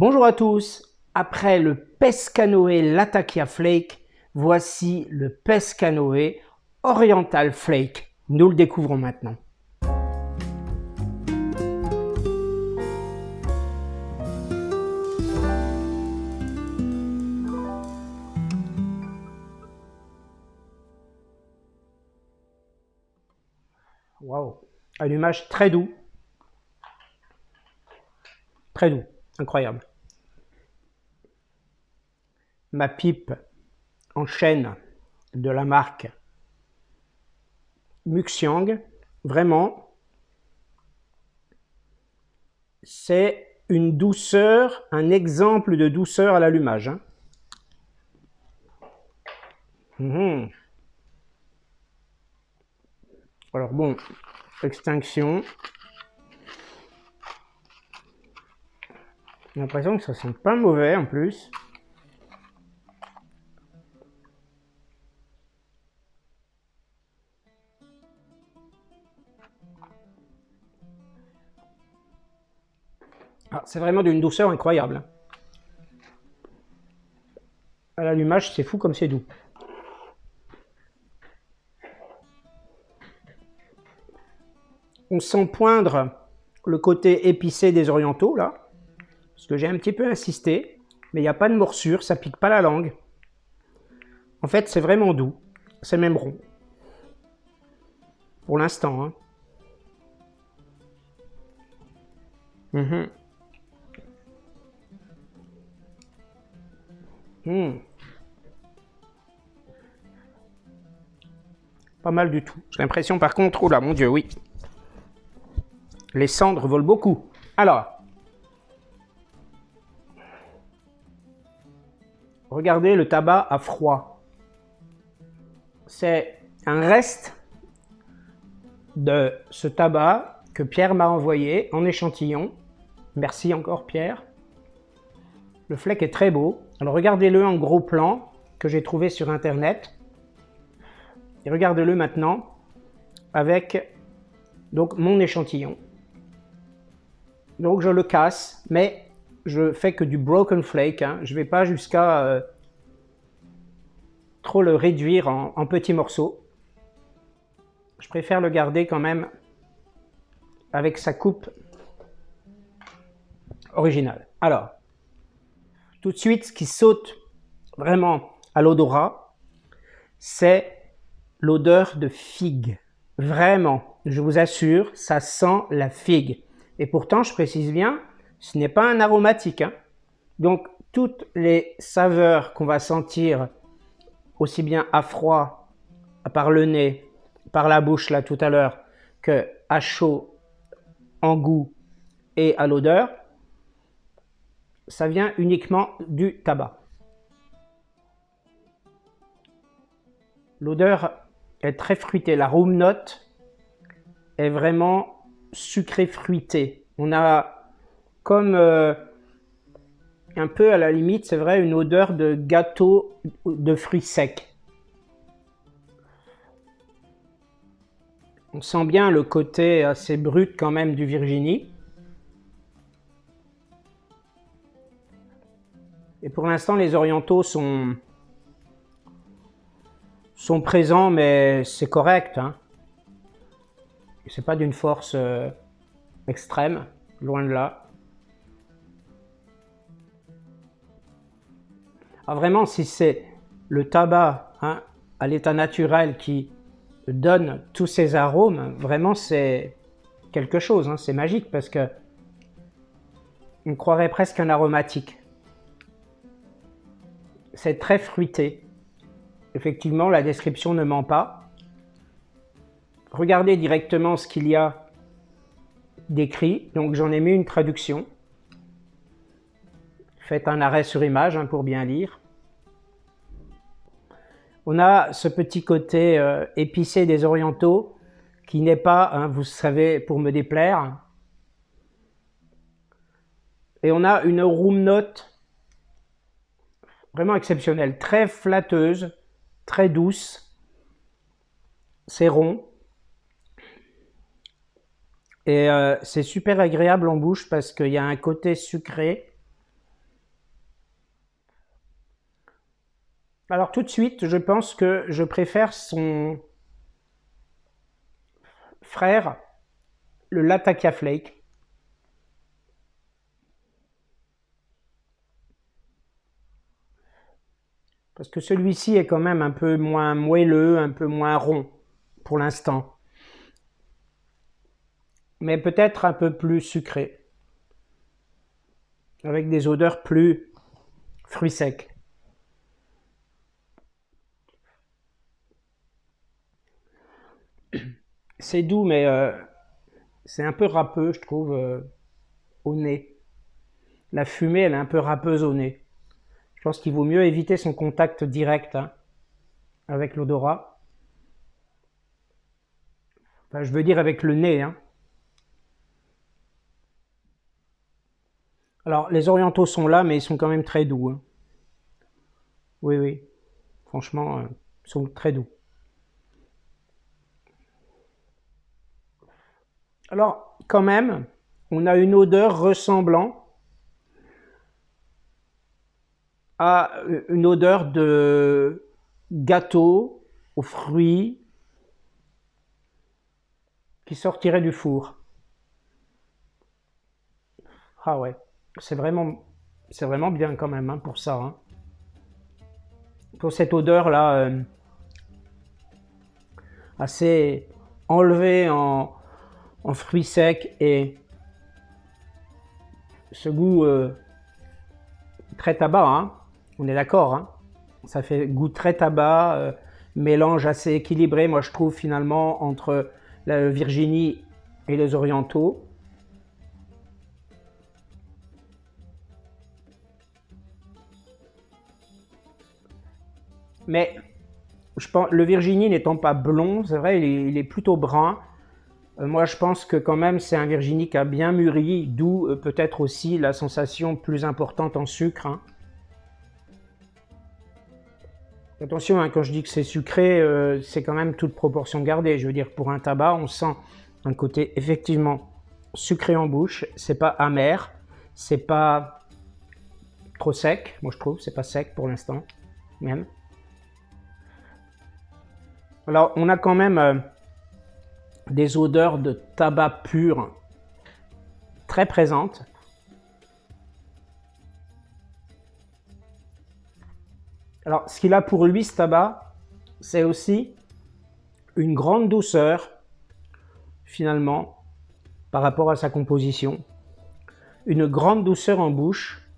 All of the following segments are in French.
Bonjour à tous, après le Pescanoe Latakia Flake, voici le Pescanoe Oriental Flake. Nous le découvrons maintenant. Waouh, allumage très doux, incroyable. Ma pipe en chêne de la marque Muxiang, vraiment, c'est une douceur, un exemple de douceur à l'allumage. Hein. Alors bon, extinction. J'ai l'impression que ça sent pas mauvais en plus. Ah, c'est vraiment d'une douceur incroyable. À l'allumage, c'est fou comme c'est doux. On sent poindre le côté épicé des orientaux là, parce que j'ai un petit peu insisté, mais il n'y a pas de morsure, ça pique pas la langue. En fait, c'est vraiment doux, c'est même rond. Pour l'instant. Hein. Pas mal du tout. J'ai l'impression par contre, oh là mon Dieu, oui. Les cendres volent beaucoup. Alors, regardez le tabac à froid. C'est un reste de ce tabac que Pierre m'a envoyé en échantillon. Merci encore Pierre. Le flake est très beau. Alors regardez-le en gros plan que j'ai trouvé sur internet. Et regardez-le maintenant avec donc mon échantillon. Donc je le casse, mais je fais que du broken flake. Hein. Je ne vais pas jusqu'à trop le réduire en petits morceaux. Je préfère le garder quand même avec sa coupe originale. Alors, tout de suite, ce qui saute vraiment à l'odorat, c'est l'odeur de figue. Vraiment, je vous assure, ça sent la figue. Et pourtant, je précise bien, ce n'est pas un aromatique. Hein. Donc, toutes les saveurs qu'on va sentir, aussi bien à froid, par le nez, par la bouche là tout à l'heure, que à chaud, en goût et à l'odeur, ça vient uniquement du tabac. L'odeur est très fruitée, la room note est vraiment sucré fruité. On a comme un peu à la limite, c'est vrai, une odeur de gâteau de fruits secs. On sent bien le côté assez brut quand même du Virginie. Et pour l'instant, les orientaux sont présents, mais c'est correct. Hein. C'est pas d'une force extrême, loin de là. Alors vraiment, si c'est le tabac hein, à l'état naturel qui donne tous ces arômes, vraiment c'est quelque chose, hein, c'est magique parce que on croirait presque un aromatique. C'est très fruité. Effectivement, la description ne ment pas. Regardez directement ce qu'il y a décrit. Donc j'en ai mis une traduction. Faites un arrêt sur image hein, pour bien lire. On a ce petit côté épicé des orientaux qui n'est pas, hein, vous savez, pour me déplaire. Et on a une room note vraiment exceptionnelle, très flatteuse, très douce. C'est rond. Et c'est super agréable en bouche parce qu'il y a un côté sucré Alors tout de suite, je pense que je préfère son frère, le Latakia Flake. Parce que celui-ci est quand même un peu moins moelleux, un peu moins rond pour l'instant. Mais peut-être un peu plus sucré. Avec des odeurs plus fruits secs. C'est doux, mais c'est un peu râpeux, je trouve, au nez. La fumée, elle est un peu râpeuse au nez. Je pense qu'il vaut mieux éviter son contact direct hein, avec l'odorat. Enfin, je veux dire avec le nez. Hein. Alors, les orientaux sont là, mais ils sont quand même très doux. Hein. Oui, oui. Franchement, ils sont très doux. Alors, quand même, on a une odeur ressemblant à une odeur de gâteau aux fruits qui sortirait du four. Ah ouais, c'est vraiment bien quand même hein, pour ça. Hein. Pour cette odeur là, assez enlevée en fruits secs et ce goût très tabac, hein, on est d'accord. Hein. Ça fait goût très tabac, mélange assez équilibré, moi je trouve finalement entre la Virginie et les orientaux. Mais je pense, le Virginie n'étant pas blond, c'est vrai, il est plutôt brun. Moi, je pense que quand même, c'est un Virginie qui a bien mûri, d'où peut-être aussi la sensation plus importante en sucre. Hein. Attention, hein, quand je dis que c'est sucré, c'est quand même toute proportion gardée. Je veux dire, pour un tabac, on sent un côté effectivement sucré en bouche. C'est pas amer, c'est pas trop sec. Moi, je trouve, c'est pas sec pour l'instant, même. Alors, on a quand même des odeurs de tabac pur très présentes. Alors, ce qu'il a pour lui, ce tabac, c'est aussi une grande douceur, finalement, par rapport à sa composition. Une grande douceur en bouche,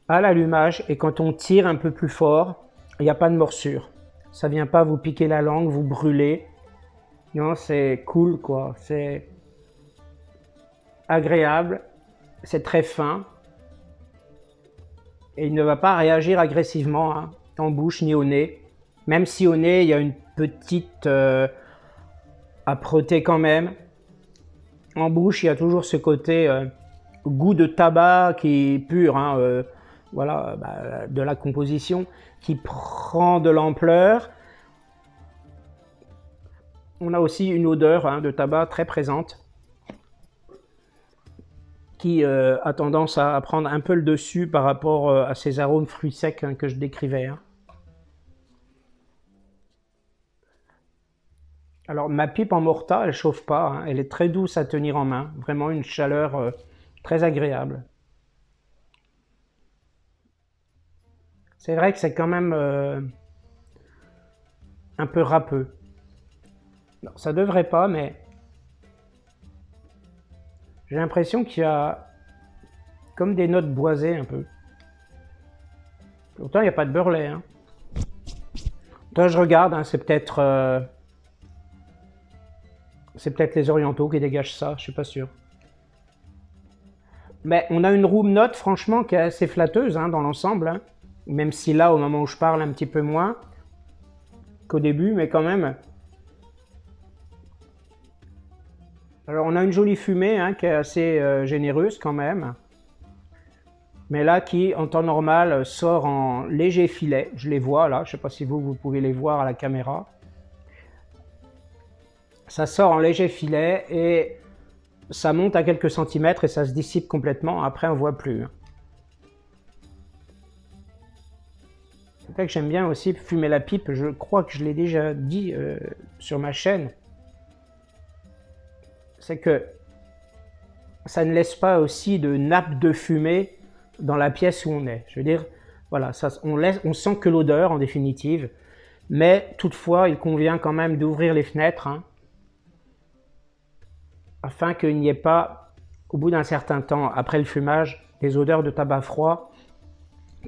à l'allumage, et quand on tire un peu plus fort, il n'y a pas de morsure. Ça vient pas vous piquer la langue, vous brûler. Non, c'est cool, quoi. C'est agréable, c'est très fin, et il ne va pas réagir agressivement hein, en bouche ni au nez. Même si au nez, il y a une petite âpreté quand même. En bouche, il y a toujours ce côté goût de tabac qui est pur, hein, voilà, de la composition, qui prend de l'ampleur. On a aussi une odeur hein, de tabac très présente qui a tendance à prendre un peu le dessus par rapport à ces arômes fruits secs hein, que je décrivais. Hein. Alors ma pipe en Morta, elle chauffe pas, hein, elle est très douce à tenir en main, vraiment une chaleur très agréable. C'est vrai que c'est quand même un peu râpeux. Non, ça devrait pas, mais j'ai l'impression qu'il y a comme des notes boisées un peu. Pourtant, il n'y a pas de beurre-lait. Hein. Toi, je regarde, hein, c'est peut-être les orientaux qui dégagent ça, je suis pas sûr. Mais on a une room note, franchement, qui est assez flatteuse hein, dans l'ensemble. Hein. Même si là, au moment où je parle, un petit peu moins qu'au début, mais quand même. Alors, on a une jolie fumée hein, qui est assez généreuse quand même. Mais là, qui, en temps normal, sort en léger filet. Je les vois là, je ne sais pas si vous pouvez les voir à la caméra. Ça sort en léger filet et ça monte à quelques centimètres et ça se dissipe complètement. Après, on ne voit plus. fait que j'aime bien aussi fumer la pipe, je crois que je l'ai déjà dit sur ma chaîne, c'est que ça ne laisse pas aussi de nappe de fumée dans la pièce où on est. Je veux dire, voilà, ça, on sent que l'odeur en définitive, mais toutefois, il convient quand même d'ouvrir les fenêtres, hein, afin qu'il n'y ait pas, au bout d'un certain temps, après le fumage, des odeurs de tabac froid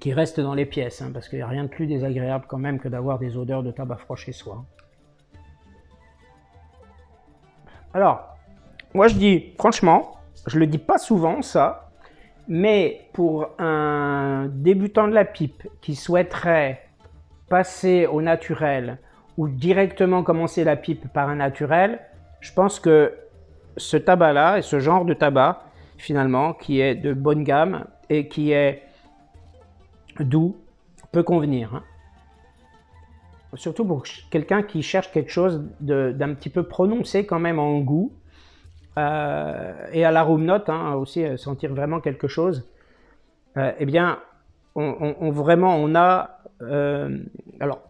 qui restent dans les pièces, hein, parce qu'il n'y a rien de plus désagréable quand même que d'avoir des odeurs de tabac froid chez soi. Alors, moi je dis, franchement, je le dis pas souvent ça, mais pour un débutant de la pipe qui souhaiterait passer au naturel ou directement commencer la pipe par un naturel, je pense que ce tabac-là et ce genre de tabac, finalement, qui est de bonne gamme et qui est doux, peut convenir. Hein. Surtout pour quelqu'un qui cherche quelque chose d'un petit peu prononcé quand même en goût et à l'arôme note, hein, aussi sentir vraiment quelque chose. Eh bien, on a, alors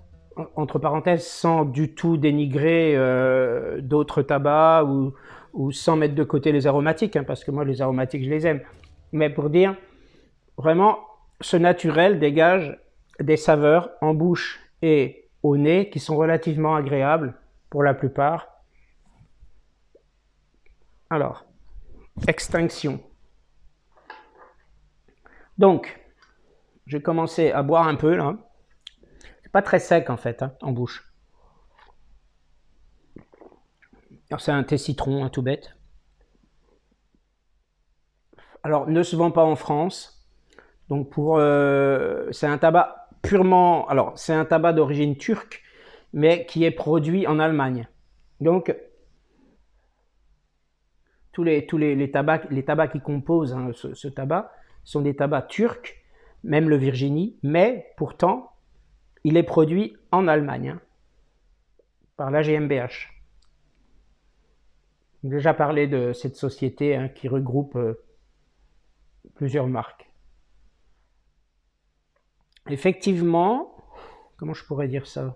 entre parenthèses, sans du tout dénigrer d'autres tabacs ou sans mettre de côté les aromatiques, hein, parce que moi les aromatiques je les aime, mais pour dire vraiment ce naturel dégage des saveurs en bouche et au nez qui sont relativement agréables pour la plupart. Alors, extinction. Donc, je vais commencer à boire un peu là. C'est pas très sec en fait, hein, en bouche. Alors c'est un thé citron, tout bête. Alors, ne se vend pas en France. Donc c'est un tabac purement, alors c'est un tabac d'origine turque, mais qui est produit en Allemagne. Donc tous les tabacs qui composent, hein, ce tabac sont des tabacs turcs, même le Virginie, mais pourtant il est produit en Allemagne, hein, par la GmbH. J'ai déjà parlé de cette société, hein, qui regroupe plusieurs marques. Effectivement, comment je pourrais dire ça?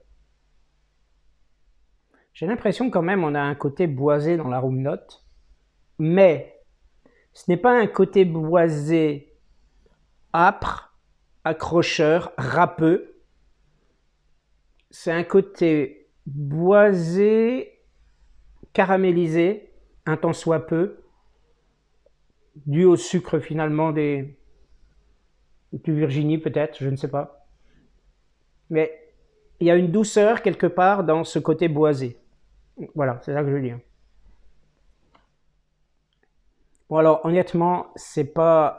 J'ai l'impression quand même on a un côté boisé dans l'arôme note, mais ce n'est pas un côté boisé âpre, accrocheur, râpeux. C'est un côté boisé, caramélisé, un tant soit peu, dû au sucre finalement du Virginie peut-être, je ne sais pas. Mais il y a une douceur quelque part dans ce côté boisé. Voilà, c'est ça que je veux dire. Bon alors honnêtement, c'est pas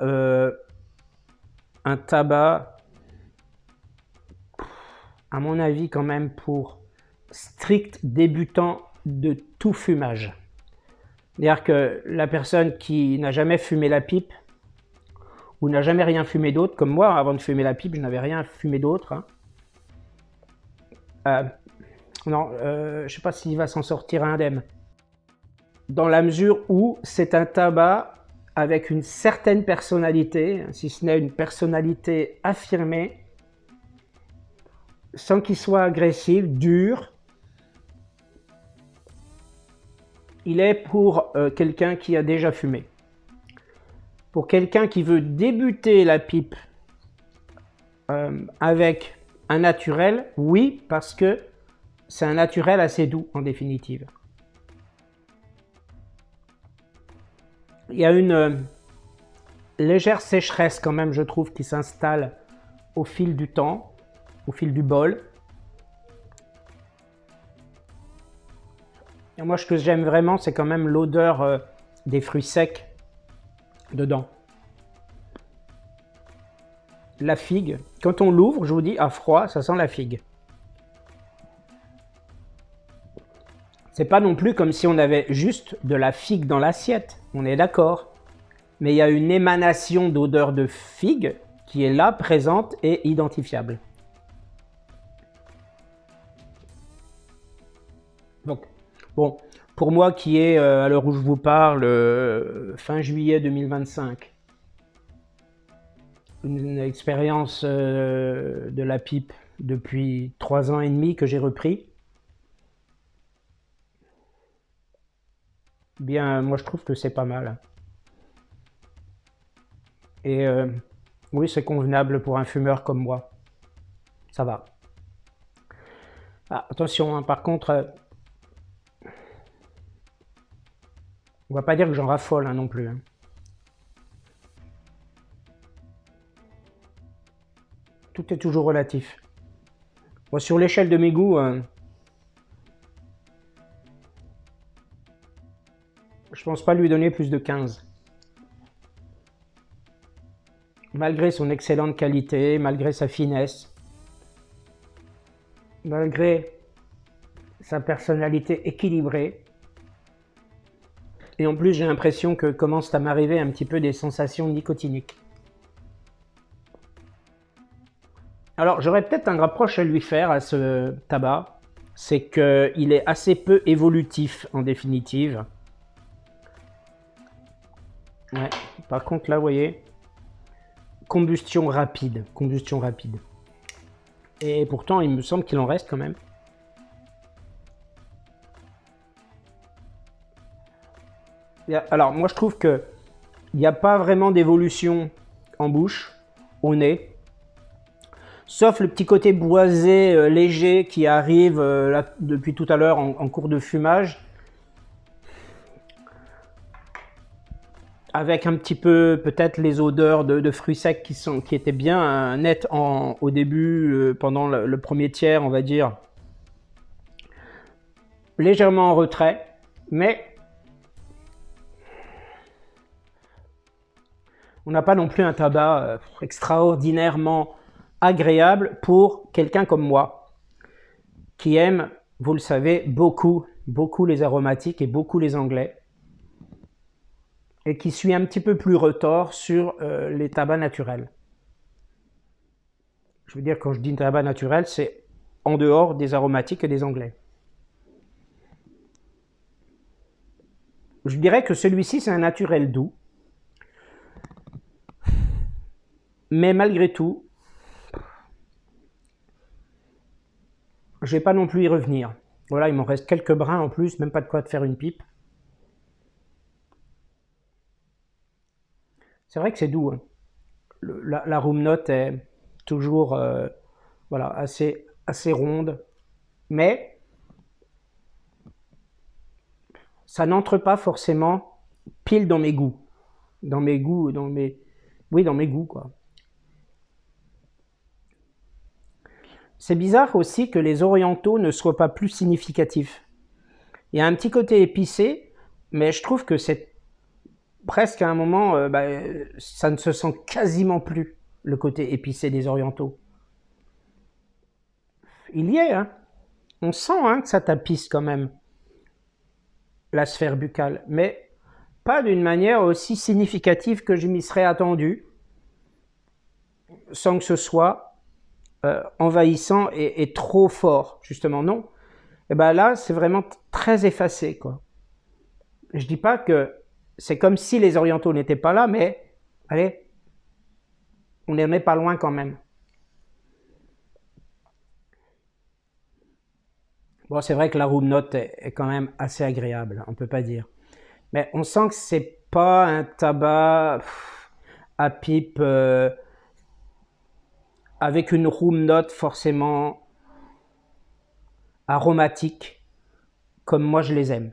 un tabac, à mon avis quand même, pour strict débutant de tout fumage. C'est-à-dire que la personne qui n'a jamais fumé la pipe ou n'a jamais rien fumé d'autre, comme moi, avant de fumer la pipe, je n'avais rien fumé d'autre. Hein. Non, je ne sais pas s'il va s'en sortir indemne. Dans la mesure où c'est un tabac avec une certaine personnalité, si ce n'est une personnalité affirmée, sans qu'il soit agressif, dur. Il est pour quelqu'un qui a déjà fumé. Pour quelqu'un qui veut débuter la pipe avec un naturel, oui, parce que c'est un naturel assez doux en définitive. Il y a une légère sécheresse quand même, je trouve, qui s'installe au fil du temps, au fil du bol. Et moi, ce que j'aime vraiment, c'est quand même l'odeur des fruits secs dedans. La figue, quand on l'ouvre, je vous dis, à froid, ça sent la figue. C'est pas non plus comme si on avait juste de la figue dans l'assiette, on est d'accord. Mais il y a une émanation d'odeur de figue qui est là, présente et identifiable. Donc, bon, pour moi qui est, à l'heure où je vous parle, fin juillet 2025, une expérience de la pipe depuis 3 ans et demi que j'ai repris. Bien, moi je trouve que c'est pas mal. Et oui, c'est convenable pour un fumeur comme moi. Ça va. Ah, attention, hein, par contre, on va pas dire que j'en raffole hein, non plus. Hein. Tout est toujours relatif. Moi, sur l'échelle de mes goûts, je pense pas lui donner plus de 15. Malgré son excellente qualité, malgré sa finesse, malgré sa personnalité équilibrée. Et en plus, j'ai l'impression que commencent à m'arriver un petit peu des sensations nicotiniques. Alors, j'aurais peut-être un reproche à lui faire à ce tabac, c'est qu'il est assez peu évolutif en définitive. Ouais. Par contre, là, vous voyez, combustion rapide. Et pourtant, il me semble qu'il en reste quand même. Alors, moi, je trouve qu'il n'y a pas vraiment d'évolution en bouche, au nez. Sauf le petit côté boisé, léger qui arrive là, depuis tout à l'heure en cours de fumage. Avec un petit peu peut-être les odeurs de fruits secs qui étaient bien nettes au début, pendant le premier tiers, on va dire. Légèrement en retrait, mais on n'a pas non plus un tabac extraordinairement agréable pour quelqu'un comme moi, qui aime, vous le savez, beaucoup les aromatiques et beaucoup les anglais, et qui suit un petit peu plus retors sur les tabacs naturels. Je veux dire, quand je dis tabac naturel, c'est en dehors des aromatiques et des anglais. Je dirais que celui-ci, c'est un naturel doux. Mais malgré tout, je ne vais pas non plus y revenir. Voilà, il m'en reste quelques brins en plus, même pas de quoi de faire une pipe. C'est vrai que c'est doux. Hein. La room note est toujours voilà, assez ronde, mais ça n'entre pas forcément pile dans mes goûts. Oui, dans mes goûts, quoi. C'est bizarre aussi que les orientaux ne soient pas plus significatifs. Il y a un petit côté épicé, mais je trouve que c'est presque à un moment, ça ne se sent quasiment plus, le côté épicé des orientaux. Il y est, hein. On sent hein, que ça tapisse quand même la sphère buccale, mais pas d'une manière aussi significative que je m'y serais attendu, sans que ce soit envahissant et trop fort, justement, non. Et ben là, c'est vraiment très effacé, quoi. Je dis pas que c'est comme si les orientaux n'étaient pas là, mais allez, on n'en est pas loin quand même. Bon, c'est vrai que la room note est quand même assez agréable, on peut pas dire. Mais on sent que c'est pas un tabac à pipe avec une room note forcément aromatique, comme moi je les aime.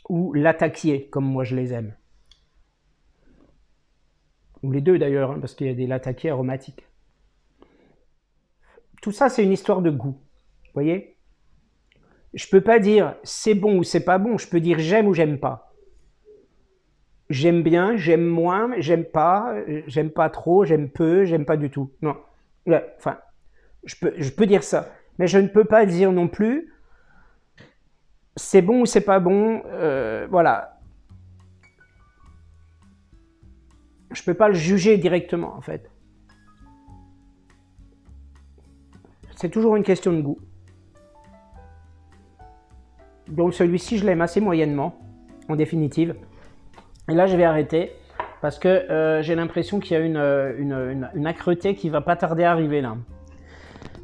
Ou latakier, comme moi je les aime. Ou les deux d'ailleurs, hein, parce qu'il y a des latakiers aromatiques. Tout ça, c'est une histoire de goût. Vous voyez? Je peux pas dire c'est bon ou c'est pas bon, je peux dire j'aime ou j'aime pas. J'aime bien, j'aime moins, j'aime pas trop, j'aime peu, j'aime pas du tout. Non. Ouais, enfin, je peux dire ça. Mais je ne peux pas dire non plus c'est bon ou c'est pas bon. Voilà. Je peux pas le juger directement en fait. C'est toujours une question de goût. Donc celui-ci, je l'aime assez moyennement, en définitive. Et là, je vais arrêter parce que j'ai l'impression qu'il y a une âcreté qui va pas tarder à arriver là.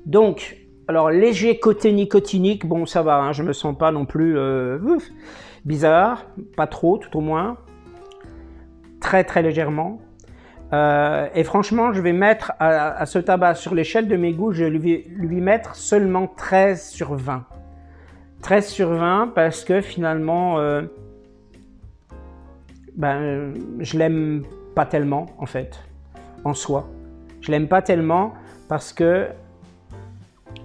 Donc, alors léger côté nicotinique, bon ça va, hein, je me sens pas non plus bizarre, pas trop tout au moins, très très légèrement. Et franchement, je vais mettre à ce tabac sur l'échelle de mes goûts, je vais lui mettre seulement 13 sur 20. 13 sur 20 parce que finalement, je l'aime pas tellement en fait, en soi. Je l'aime pas tellement parce que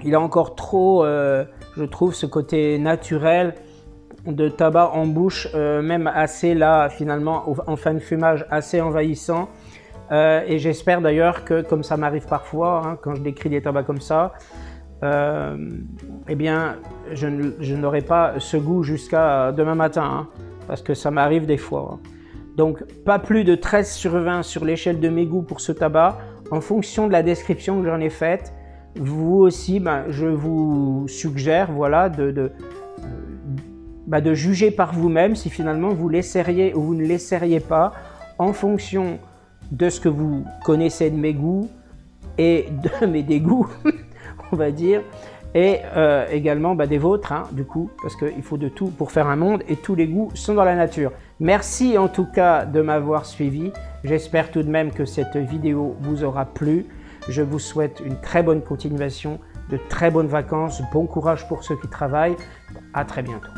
il a encore trop, je trouve, ce côté naturel de tabac en bouche, même assez là, finalement, en fin de fumage, assez envahissant. Et j'espère d'ailleurs que, comme ça m'arrive parfois, hein, quand je décris des tabacs comme ça, eh bien, je n'aurai pas ce goût jusqu'à demain matin, hein, parce que ça m'arrive des fois. Donc, pas plus de 13 sur 20 sur l'échelle de mes goûts pour ce tabac, en fonction de la description que j'en ai faite. Vous aussi, je vous suggère, voilà, de juger par vous-même si finalement vous laisseriez ou vous ne laisseriez pas en fonction de ce que vous connaissez de mes goûts et de mes dégoûts, on va dire, et également des vôtres, hein, du coup, parce qu'il faut de tout pour faire un monde et tous les goûts sont dans la nature. Merci en tout cas de m'avoir suivi. J'espère tout de même que cette vidéo vous aura plu. Je vous souhaite une très bonne continuation, de très bonnes vacances, bon courage pour ceux qui travaillent. À très bientôt.